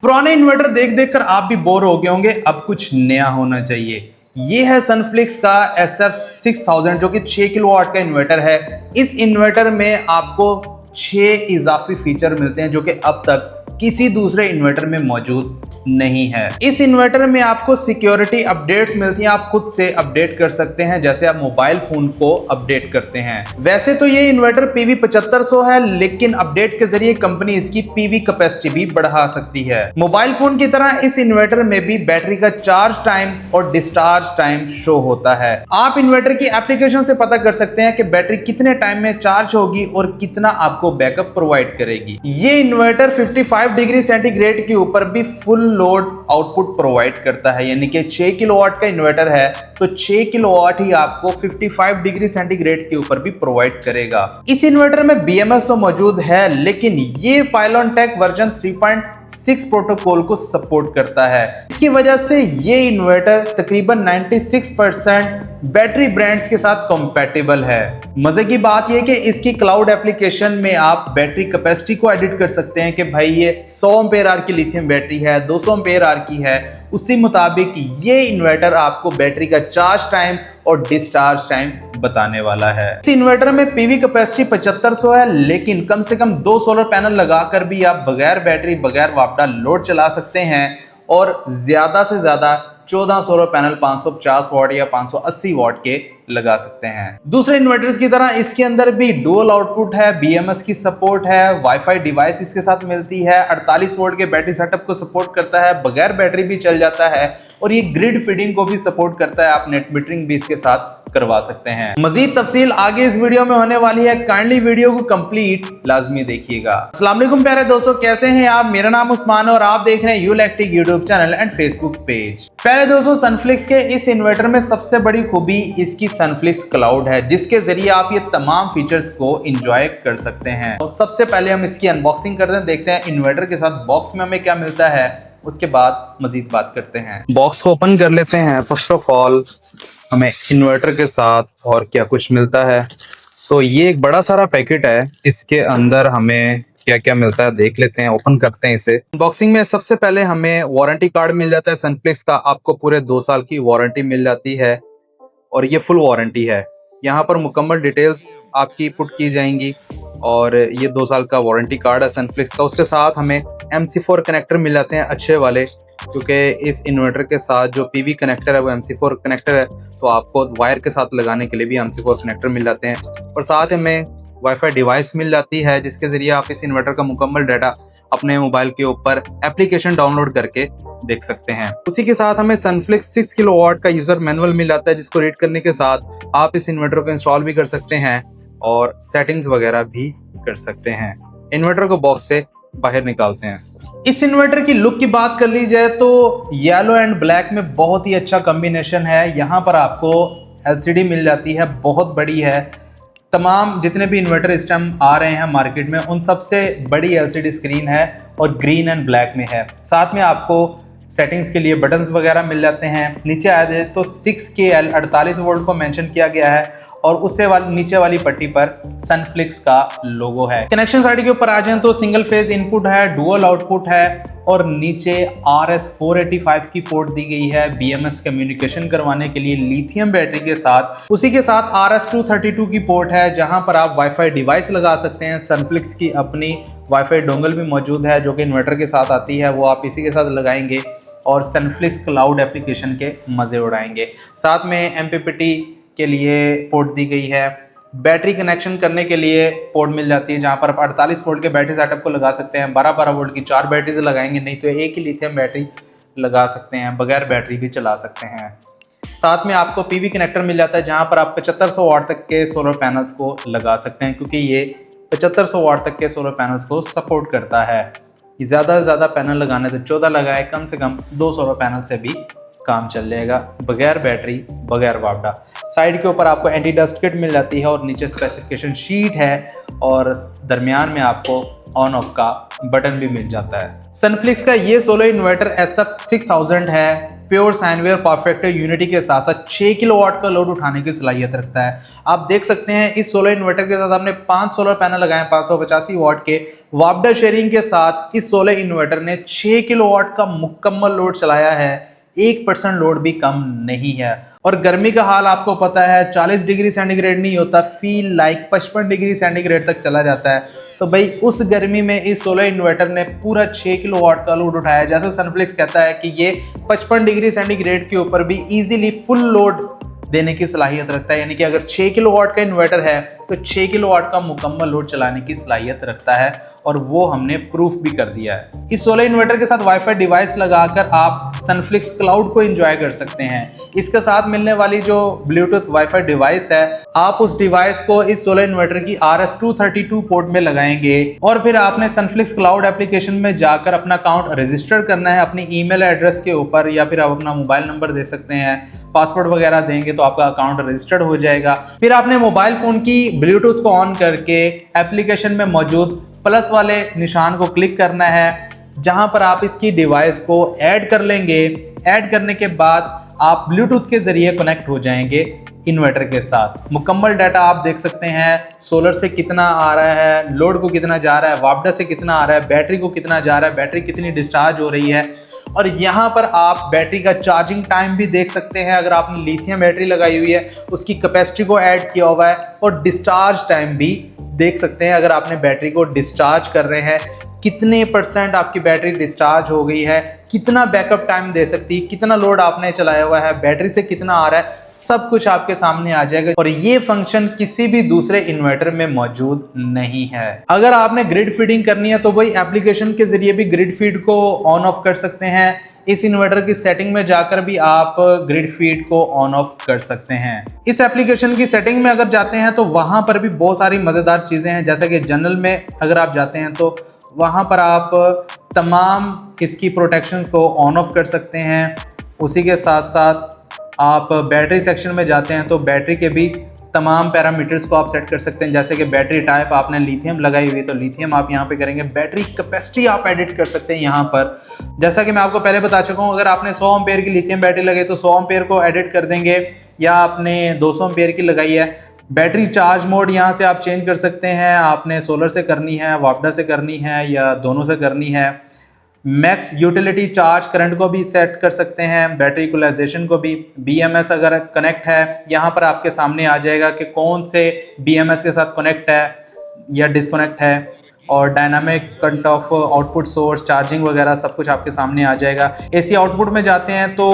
पुराने इन्वर्टर देख देख कर आप भी बोर हो गए होंगे, अब कुछ नया होना चाहिए। ये है सनफ्लिक्स का SF6000 जो कि 6 किलोवाट का इन्वर्टर है। इस इन्वर्टर में आपको 6 इजाफी फीचर मिलते हैं जो कि अब तक किसी दूसरे इन्वर्टर में मौजूद नहीं है। इस इन्वर्टर में आपको सिक्योरिटी अपडेट्स मिलती हैं, आप खुद से अपडेट कर सकते हैं जैसे आप मोबाइल फोन को अपडेट करते हैं। वैसे तो ये इन्वर्टर PV 7500 है, लेकिन अपडेट के जरिए कंपनी इसकी PV कैपेसिटी भी बढ़ा सकती है। मोबाइल फोन की तरह इस इन्वर्टर में भी बैटरी का चार्ज टाइम और डिस्चार्ज टाइम शो होता है। आप इन्वर्टर की एप्लीकेशन से पता कर सकते हैं कि बैटरी कितने टाइम में चार्ज होगी और कितना आपको बैकअप प्रोवाइड करेगी। ये इन्वर्टर 55 डिग्री सेंटीग्रेड के ऊपर भी फुल लोड आउटपुट प्रोवाइड करता है, यानी कि 6 किलोवाट का इन्वर्टर है तो 6 किलोवाट ही आपको 55 डिग्री सेंटीग्रेड के ऊपर भी प्रोवाइड करेगा। इस इन्वर्टर में BMS तो मौजूद है, लेकिन ये पाइलोनटेक वर्जन 3.6 प्रोटोकॉल को सपोर्ट करता है। इसकी वजह से ये इन्वर्टर तकरीबन 96% बैटरी ब्रांड्स के साथ कंपैटिबल है। मजे की बात यह कि इसकी क्लाउड एप्लीकेशन में आप बैटरी कैपेसिटी को एडिट कर सकते हैं कि भाई ये 100 एम्पेयर आवर की लिथियम बैटरी है, 200 एम्पेयर आवर की है, उसी मुताबिक ये इन्वर्टर आपको बैटरी का चार्ज टाइम और डिस्चार्ज टाइम बताने वाला है। इस इन्वर्टर में PV कैपेसिटी 7500 है, लेकिन कम से कम 2 सोलर पैनल लगाकर भी आप बगैर बैटरी बगैर वापडा लोड चला सकते हैं और ज्यादा से ज्यादा 14 सोलर पैनल 550 वाट या 580 वाट के लगा सकते हैं। दूसरे इन्वर्टर्स की तरह इसके अंदर भी डुअल आउटपुट है, BMS की सपोर्ट है, वाईफाई डिवाइस इसके साथ मिलती है, 48 वोल्ट के बैटरी सेटअप को सपोर्ट करता है, बगैर बैटरी भी चल जाता है और ये ग्रिड फीडिंग को भी सपोर्ट करता है। आप नेट मीटरिंग भी इसके साथ करवा सकते हैं। मजीद तफसील आगे इस वीडियो में होने वाली है, काइंडली वीडियो को कंप्लीट लाजमी देखिएगा। अस्सलाम वालेकुम प्यारे दोस्तों, कैसे हैं आप? मेरा नाम उस्मान है और आप देख रहे हैं यूलेक्टिक YouTube channel and Facebook page. प्यारे दोस्तों, सनफ्लिक्स के इस इन्वर्टर में सबसे बड़ी खूबी इसकी सनफ्लिक्स क्लाउड है, जिसके जरिए आप ये तमाम फीचर्स को एंजॉय कर सकते हैं। तो सबसे पहले हम इसकी अनबॉक्सिंग करते हैं, देखते हैं इन्वर्टर के साथ बॉक्स में हमें क्या मिलता है, उसके बाद मजीद बात करते हैं। बॉक्स को ओपन कर लेते हैं। फर्स्ट ऑफ ऑल हमें इन्वर्टर के साथ और क्या कुछ मिलता है, तो ये एक बड़ा सारा पैकेट है। इसके अंदर हमें क्या क्या मिलता है देख लेते हैं, ओपन करते हैं इसे। अनबॉक्सिंग में सबसे पहले हमें वारंटी कार्ड मिल जाता है सनफ्लिक्स का, आपको पूरे 2 साल की वारंटी मिल जाती है और ये फुल वारंटी है। यहाँ पर मुकम्मल डिटेल्स आपकी पुट की जाएंगी और ये 2 साल का वारंटी कार्ड है सनफ्लिक्स का। उसके साथ हमें MC4 कनेक्टर मिल जाते हैं अच्छे वाले, क्योंकि इस इन्वर्टर के साथ जो PV कनेक्टर है वो MC4 कनेक्टर है, तो आपको वायर के साथ लगाने के लिए भी MC4 कनेक्टर मिल जाते हैं। और साथ में वाईफाई डिवाइस मिल जाती है, जिसके जरिए आप इस इन्वर्टर का मुकम्मल डाटा अपने मोबाइल के ऊपर एप्लीकेशन डाउनलोड करके देख सकते हैं। उसी के साथ हमें सनफ्लिक्स 6 किलोवाट का यूजर मैनुअल मिल जाता है, जिसको रीड करने के साथ आप इस इन्वर्टर को इंस्टॉल भी कर सकते हैं और सेटिंग्स वगैरह भी कर सकते हैं। इन्वर्टर को बॉक्स से बाहर निकालते हैं। इस इन्वर्टर की लुक की बात कर ली जाए तो येलो एंड ब्लैक में बहुत ही अच्छा कॉम्बिनेशन है। यहाँ पर आपको LCD मिल जाती है, बहुत बड़ी है। तमाम जितने भी इन्वर्टर इस टाइम आ रहे हैं मार्केट में, उन सबसे बड़ी LCD स्क्रीन है और ग्रीन एंड ब्लैक में है। साथ में आपको सेटिंग्स के लिए बटन्स वगैरह मिल जाते हैं। नीचे आ जाए तो 6KL 48 वोल्ट को मेंशन किया गया है और उससे नीचे वाली पट्टी पर सनफ्लिक्स का लोगो है। कनेक्शन साइड के ऊपर आ जाए तो सिंगल फेज इनपुट है, डुअल आउटपुट है और नीचे RS485 की पोर्ट दी गई है BMS कम्युनिकेशन करवाने के लिए लिथियम बैटरी के साथ। उसी के साथ RS232 की पोर्ट है, जहां पर आप वाईफाई डिवाइस लगा सकते हैं। सनफ्लिक्स की अपनी वाईफाई डोंगल भी मौजूद है जो कि इन्वर्टर के साथ आती है, वो आप इसी के साथ लगाएंगे और सनफ्लिक्स क्लाउड एप्लीकेशन के मजे उड़ाएंगे। साथ में MPPT के लिए पोर्ट दी गई है। बैटरी कनेक्शन करने के लिए पोर्ट मिल जाती है, जहां पर आप 48 वोल्ट के बैटरी सेटअप को लगा सकते हैं। 12-12 वोल्ट की 4 बैटरी से लगाएंगे, नहीं तो एक ही लिथियम बैटरी लगा सकते हैं, बगैर बैटरी भी चला सकते हैं। साथ में आपको PV कनेक्टर मिल जाता है, जहां पर आप 7500 वाट तक के सोलर पैनल्स को लगा सकते हैं, क्योंकि ये 7500 वाट तक के सोलर पैनल्स को सपोर्ट करता है। ज़्यादा से ज़्यादा पैनल लगाने से 14 लगाए, कम से कम 2 सोलर पैनल से भी काम चल जाएगा, बगैर बैटरी बगैर वापडा। साइड के ऊपर आपको एंटी डस्ट किट मिल जाती है और नीचे स्पेसिफिकेशन शीट है और दरमियान में आपको ऑन ऑफ का बटन भी मिल जाता है। सनफ्लिक्स का ये सोलर इन्वर्टर SF6000 है। प्योर साइनवेयर परफेक्टो यूनिटी के साथ साथ 6 किलोवाट का लोड उठाने की सलाहियत रखता है। आप देख सकते हैं इस सोलर इन्वर्टर के साथ आपने 5 सोलर पैनल लगाए 585 वाट के। वापडा शेयरिंग के साथ इस सोलर इन्वर्टर ने 6 किलोवाट का मुकम्मल लोड चलाया है, 1% लोड भी कम नहीं है। और गर्मी का हाल आपको पता है 40 डिग्री सेंटीग्रेड नहीं होता, फील लाइक 55 डिग्री सेंटीग्रेड तक चला जाता है। तो भाई उस गर्मी में इस सोलर इन्वर्टर ने पूरा 6 किलोवाट का लोड उठाया। जैसे सनफ्लिक्स कहता है कि ये 55 डिग्री सेंटीग्रेड के ऊपर भी इजीली फुल लोड देने की सलाहियत रखता है, यानी कि अगर 6 किलोवाट का इन्वर्टर है तो 6 किलोवाट का मुकम्मल लोड चलाने की सलाहियत रखता है, और वो हमने प्रूफ भी कर दिया है। इस सोलर इन्वर्टर के साथ वाईफाई डिवाइस लगाकर आप सनफ्लिक्स क्लाउड को एंजॉय कर सकते हैं। इसके साथ मिलने वाली जो ब्लूटूथ वाईफाई डिवाइस है, आप उस डिवाइस को इस सोलर इन्वर्टर की RS-232 पोर्ट में लगाएंगे और फिर आपने सनफ्लिक्स क्लाउड एप्लीकेशन में जाकर अपना अकाउंट रजिस्टर करना है अपनी ईमेल एड्रेस के ऊपर, या फिर आप अपना मोबाइल नंबर दे सकते हैं, पासवर्ड वगैरह देंगे तो आपका अकाउंट रजिस्टर्ड हो जाएगा। फिर आपने मोबाइल फोन की ब्लूटूथ को ऑन करके एप्लीकेशन में मौजूद प्लस वाले निशान को क्लिक करना है, जहां पर आप इसकी डिवाइस को ऐड कर लेंगे। ऐड करने के बाद आप ब्लूटूथ के जरिए कनेक्ट हो जाएंगे इन्वर्टर के साथ। मुकम्मल डाटा आप देख सकते हैं, सोलर से कितना आ रहा है, लोड को कितना जा रहा है, वापडा से कितना आ रहा है, बैटरी को कितना जा रहा है, बैटरी कितनी डिस्चार्ज हो रही है। और यहाँ पर आप बैटरी का चार्जिंग टाइम भी देख सकते हैं। अगर आपने लिथियम बैटरी लगाई हुई है उसकी कैपेसिटी को ऐड किया हुआ है, और डिस्चार्ज टाइम भी देख सकते हैं। अगर आपने बैटरी को डिस्चार्ज कर रहे हैं, कितने % आपकी बैटरी डिस्चार्ज हो गई है, कितना बैकअप टाइम दे सकती है, कितना लोड आपने चलाया हुआ है, बैटरी से कितना आ रहा है, सब कुछ आपके सामने आ जाएगा। और ये फंक्शन किसी भी दूसरे इन्वर्टर में मौजूद नहीं है। अगर आपने ग्रिड फीडिंग करनी है तो वही एप्लीकेशन के जरिए भी ग्रिड फीड को ऑन ऑफ कर सकते हैं। इस इन्वर्टर की सेटिंग में जाकर भी आप ग्रिड फीड को ऑन ऑफ कर सकते हैं। इस एप्लीकेशन की सेटिंग में अगर जाते हैं तो वहां पर भी बहुत सारी मजेदार चीजें हैं, जैसे कि जनरल में अगर आप जाते हैं तो वहां पर आप तमाम इसकी प्रोटेक्शंस को ऑन ऑफ कर सकते हैं। उसी के साथ साथ आप बैटरी सेक्शन में जाते हैं तो बैटरी के भी तमाम पैरामीटर्स को आप सेट कर सकते हैं, जैसे कि बैटरी टाइप आपने लिथियम लगाई हुई तो लिथियम आप यहाँ पे करेंगे। बैटरी कैपेसिटी आप एडिट कर सकते हैं यहाँ पर, जैसा कि मैं आपको पहले बता चुका हूँ। अगर आपने 100 एम्पेयर की लिथियम बैटरी लगाई तो 100 एम्पेयर को एडिट कर देंगे, या आपने 200 एम्पेयर की लगाई है, बैटरी चार्ज मोड यहाँ से आप चेंज कर सकते हैं। आपने सोलर से करनी है, वापडा से करनी है, या दोनों से करनी है। मैक्स यूटिलिटी चार्ज करंट को भी सेट कर सकते हैं, बैटरी इक्वलाइजेशन को भी। BMS अगर कनेक्ट है, यहाँ पर आपके सामने आ जाएगा कि कौन से BMS के साथ कनेक्ट है या डिस्कनेक्ट है। और dynamic cut off output source, charging वगैरह सब कुछ आपके सामने आ जाएगा। AC आउटपुट में जाते हैं तो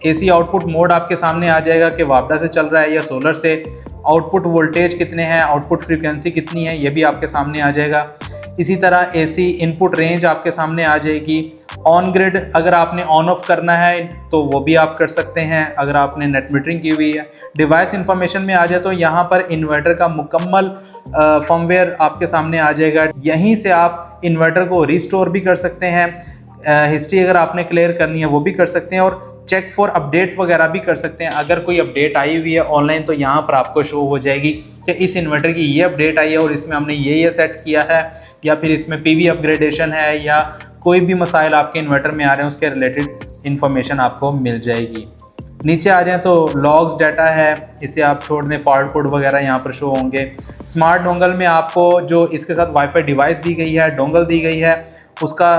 AC आउटपुट मोड आपके सामने आ जाएगा कि वापडा से चल रहा है या सोलर से। आउटपुट वोल्टेज कितने हैं, आउटपुट फ्रीक्वेंसी कितनी है, ये भी आपके सामने आ जाएगा। इसी तरह AC इनपुट रेंज आपके सामने आ जाएगी। ऑन ग्रिड अगर आपने ऑन ऑफ करना है तो वो भी आप कर सकते हैं अगर आपने नेट मीटरिंग की हुई है। डिवाइस इंफॉर्मेशन में आ जाए तो यहाँ पर इन्वर्टर का मुकम्मल फर्मवेयर आपके सामने आ जाएगा। यहीं से आप इन्वर्टर को रिस्टोर भी कर सकते हैं। हिस्ट्री अगर आपने क्लियर करनी है वो भी कर सकते हैं, और चेक फॉर अपडेट वगैरह भी कर सकते हैं। अगर कोई अपडेट आई हुई है ऑनलाइन तो यहाँ पर आपको शो हो जाएगी कि इस इन्वर्टर की ये अपडेट आई है और इसमें हमने ये सेट किया है, या फिर इसमें PV अपग्रेडेशन है, या कोई भी मसाइल आपके इन्वर्टर में आ रहे हैं उसके रिलेटेड इन्फॉर्मेशन आपको मिल जाएगी। नीचे आ जाएं तो लॉग्स डाटा है, इसे आप छोड़ दें, फॉल्ट कोड वगैरह यहाँ पर शो होंगे। स्मार्ट डोंगल में आपको जो इसके साथ वाईफाई डिवाइस दी गई है, डोंगल दी गई है, उसका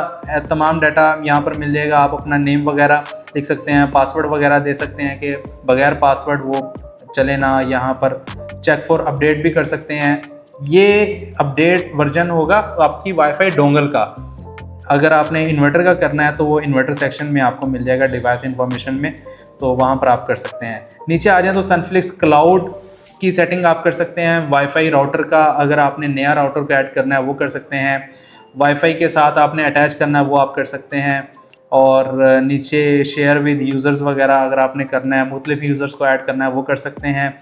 तमाम डाटा यहाँ पर मिल जाएगा। आप अपना नेम वगैरह लिख सकते हैं, पासवर्ड वगैरह दे सकते हैं कि बगैर पासवर्ड वो चले ना। यहाँ पर चेक फॉर अपडेट भी कर सकते हैं। ये अपडेट वर्जन होगा आपकी वाईफाई डोंगल का। अगर आपने इन्वर्टर का करना है तो वो इन्वर्टर सेक्शन में आपको मिल जाएगा डिवाइस इंफॉर्मेशन में, तो वहाँ पर आप कर सकते हैं। नीचे आ जाए तो सनफ्लिक्स क्लाउड की सेटिंग आप कर सकते हैं। वाईफाई राउटर का अगर आपने नया राउटर को ऐड करना है वो कर सकते हैं। वाईफाई के साथ आपने अटैच करना है वो आप कर सकते हैं। और नीचे शेयर विद यूज़र्स वगैरह अगर आपने करना है, मुख्तलिफ यूज़र्स को ऐड करना है वो कर सकते हैं।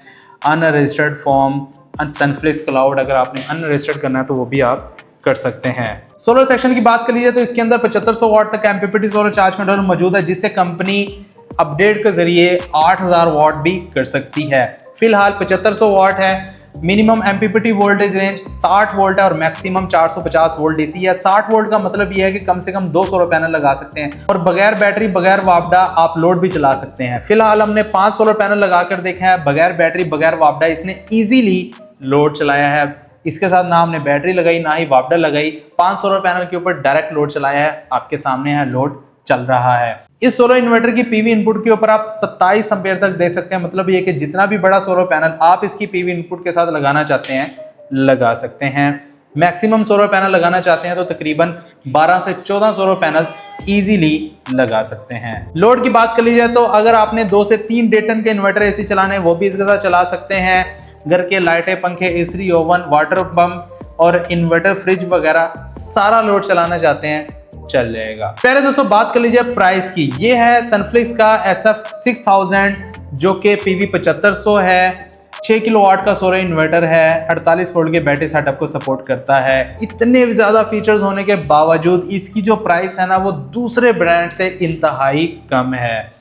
अनरजिस्टर्ड फॉर्म सनफ्लिक्स क्लाउड अगर आपने अनरजिस्टर्ड करना है तो वो भी आप कर सकते हैं। सोलर सेक्शन की बात कर लीजिए तो इसके अंदर 7500 वाट तक MPPT सोलर चार्ज कंट्रोलर मौजूद है, जिससे कंपनी अपडेट के जरिए 8000 वाट भी कर सकती है। फिलहाल 7500 वाट है। Minimum MPPT voltage range 60 volt है और मैक्सिमम 450 वोल्ट डीसी है। 60 वोल्ट का मतलब यह है कि कम से कम 2 सोलर पैनल लगा सकते हैं और बगैर बैटरी बगैर वापडा आप लोड भी चला सकते हैं। फिलहाल हमने 5 सोलर पैनल लगाकर देखा है, बगैर बैटरी बगैर वापडा इसने इजीली लोड चलाया है। इसके साथ ना हमने बैटरी लगाई ना ही वापडा लगाई, 5 सोलर पैनल के ऊपर डायरेक्ट लोड चलाया है। आपके सामने है लोड चल रहा है। इस सोलर इन्वर्टर की पीवी इनपुट के ऊपर आप 27 एम्पीयर तक दे सकते हैं। मतलब ये कि जितना भी बड़ा सोलर पैनल आप इसकी पीवी इनपुट के साथ लगाना चाहते हैं लगा सकते हैं। मैक्सिमम सोलर पैनल लगाना चाहते हैं तो तकरीबन 12 से 14 सोलर पैनल्स इजीली लगा सकते हैं। लोड की बात कर ली जाए तो अगर आपने 2 से 3 डेटन के इन्वर्टर एसी चलाने हैं वो भी इसके साथ चला सकते हैं। घर के लाइटें, पंखे, एसी, ओवन, वाटर पंप और इन्वर्टर, फ्रिज वगैरह सारा लोड चलाना चाहते हैं चल जाएगा। पहले दोस्तों बात कर लीजिए प्राइस की। ये है सनफ्लिक्स का SF6000 जो कि PV 7500 है, 6 किलोवाट का सोलर इन्वर्टर है, 48 वोल्ट के बैटरी सेटअप को सपोर्ट करता है। इतने ज्यादा फीचर्स होने के बावजूद इसकी जो प्राइस है ना वो दूसरे ब्रांड से इंतहाई कम है।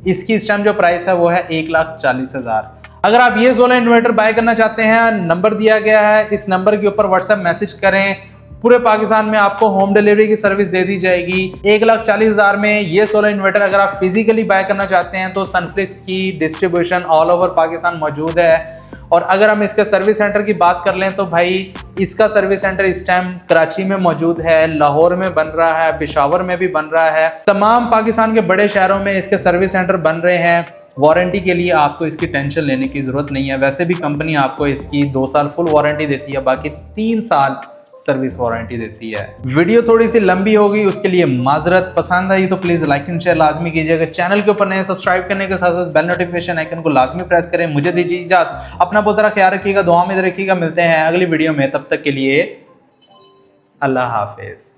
इसकी इस टाइम जो प्राइस है वो है 1,40,000। अगर आप ये सोलर इन्वर्टर बाय करना चाहते हैं, नंबर दिया गया है, इस नंबर के ऊपर व्हाट्सएप मैसेज करें। पूरे पाकिस्तान में आपको होम डिलीवरी की सर्विस दे दी जाएगी। 1,40,000 में ये सोलर इन्वर्टर अगर आप फिजिकली बाय करना चाहते हैं तो सनफ्लिक्स की डिस्ट्रीब्यूशन ऑल ओवर पाकिस्तान मौजूद है। और अगर हम इसके सर्विस सेंटर की बात कर लें तो भाई इसका सर्विस सेंटर इस टाइम कराची में मौजूद है, लाहौर में बन रहा है, पेशावर में भी बन रहा है। तमाम पाकिस्तान के बड़े शहरों में इसके सर्विस सेंटर बन रहे हैं। वारंटी के लिए आपको इसकी टेंशन लेने की जरूरत नहीं है। वैसे भी कंपनी आपको इसकी 2 साल फुल वारंटी देती है, बाकी 3 साल सर्विस वारंटी देती है। वीडियो थोड़ी सी लंबी हो गई, उसके लिए माजरत। पसंद आई तो प्लीज लाइक एंड शेयर लाजमी कीजिएगा। चैनल के ऊपर नए सब्सक्राइब करने के साथ साथ बेल नोटिफिकेशन आइकन को लाजमी प्रेस करें। मुझे दीजिए इजाजत, अपना बहुत सारा ख्याल रखिएगा, दुआ में रखिएगा। मिलते हैं अगली वीडियो में, तब तक के लिए अल्लाह हाफिज।